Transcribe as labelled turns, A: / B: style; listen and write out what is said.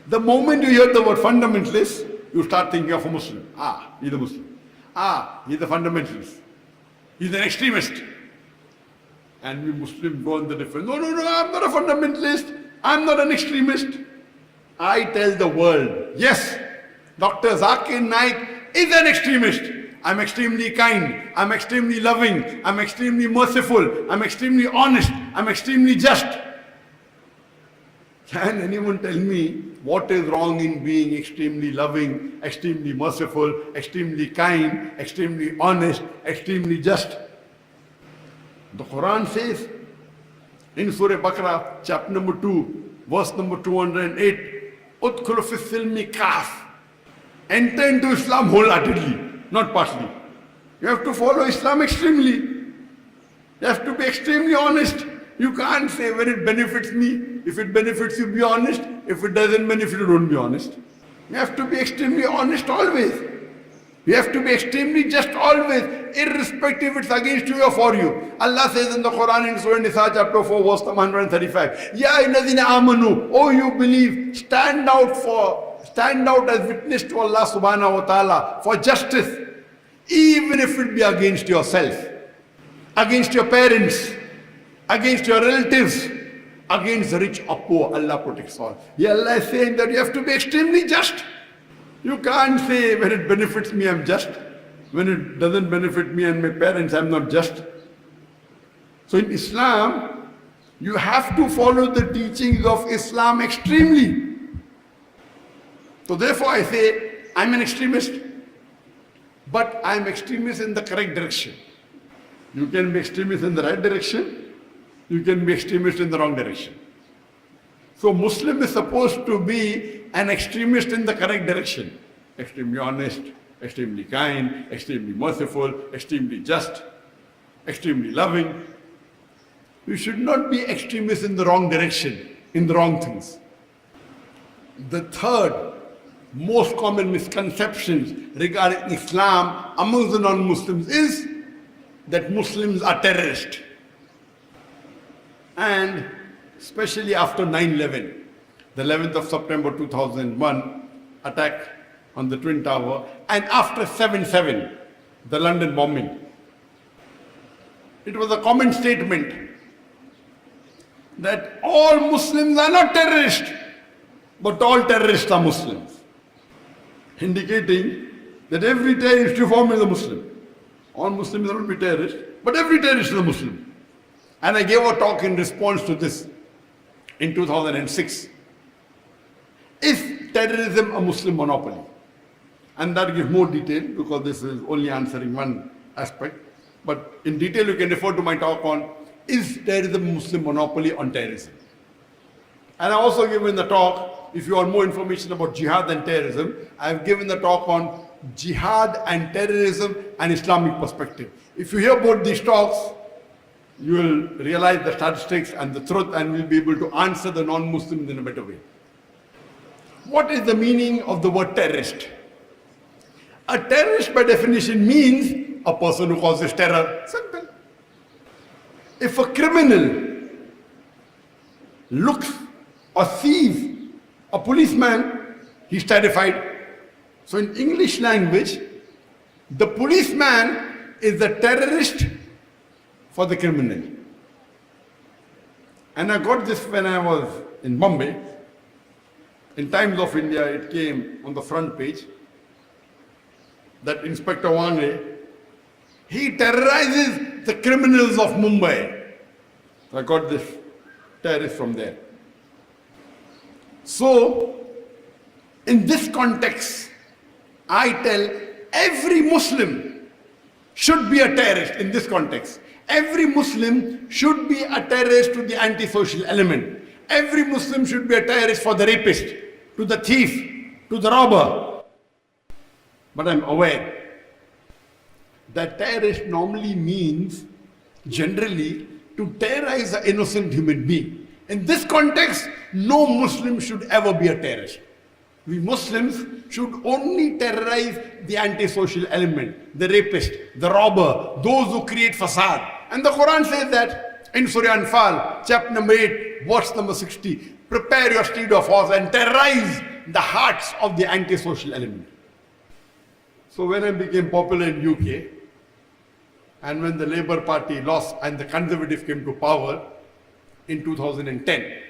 A: The moment you hear the word fundamentalist, you start thinking of a Muslim. He's a Muslim. He's a fundamentalist. He's an extremist. And we Muslims go on the difference. No, I'm not a fundamentalist. I'm not an extremist. I tell the world, yes, Dr. Zakir Naik is an extremist. I'm extremely kind. I'm extremely loving. I'm extremely merciful. I'm extremely honest. I'm extremely just. Can anyone tell me what is wrong in being extremely loving, extremely merciful, extremely kind, extremely honest, extremely just? The Quran says in Surah Baqarah, chapter number 2, verse number 208, Udkhulu fi silmi kaf. Enter into Islam wholeheartedly, not partially. You have to follow Islam extremely. You have to be extremely honest. You can't say when it benefits me. If it benefits you, be honest. If it doesn't benefit you, don't be honest. You have to be extremely honest always. You have to be extremely just always, irrespective if it's against you or for you. Allah says in the Quran in Surah Nisa chapter 4 verse 135, Ya ayyuhalladhina amanu, oh you believe, stand out as witness to Allah subhanahu wa ta'ala for justice, even if it be against yourself, against your parents, against your relatives, against the rich or poor. Allah protects all. Yeah, Allah is saying that you have to be extremely just. You can't say when it benefits me I'm just, when it doesn't benefit me and my parents I'm not just. So in Islam, you have to follow the teachings of Islam extremely. So therefore I say, I'm an extremist, but I'm extremist in the correct direction. You can be extremist in the right direction, you can be extremist in the wrong direction. So Muslim is supposed to be an extremist in the correct direction. Extremely honest, extremely kind, extremely merciful, extremely just, extremely loving. You should not be extremist in the wrong direction, in the wrong things. The third most common misconceptions regarding Islam among the non-Muslims is that Muslims are terrorists. And especially after 9/11, the 11th of September 2001 attack on the Twin Tower, and after 7/7, the London bombing. It was a common statement that all Muslims are not terrorists, but all terrorists are Muslims, indicating that every terrorist you form is a Muslim. All Muslims will not be terrorists, but every terrorist is a Muslim. And I gave a talk in response to this in 2006. Is terrorism a Muslim monopoly? And that gives more detail because this is only answering one aspect. But in detail you can refer to my talk on is terrorism a Muslim monopoly on terrorism. And I also given the talk, if you want more information about jihad and terrorism, I have given the talk on jihad and terrorism and Islamic perspective. If you hear both these talks, you will realize the statistics and the truth and will be able to answer the non-Muslims in a better way. What is the meaning of the word terrorist? A terrorist by definition means a person who causes terror. Simple. If a criminal looks or sees a policeman, he's terrified. So in English language, the policeman is the terrorist for the criminal. And I got this when I was in Bombay. In Times of India, it came on the front page that Inspector Wange, he terrorizes the criminals of Mumbai. So I got this terrorist from there. So, in this context, I tell every Muslim should be a terrorist in this context. Every Muslim should be a terrorist to the antisocial element. Every Muslim should be a terrorist for the rapist, to the thief, to the robber. But I'm aware that terrorist normally means generally to terrorize an innocent human being. In this context, no Muslim should ever be a terrorist. We Muslims should only terrorize the antisocial element, the rapist, the robber, those who create fasad. And the Quran says that in Surah Anfal, chapter number 8, verse number 60, prepare your steed of horse and terrorize the hearts of the anti-social element. So when I became popular in UK, and when the Labour Party lost and the Conservative came to power in 2010,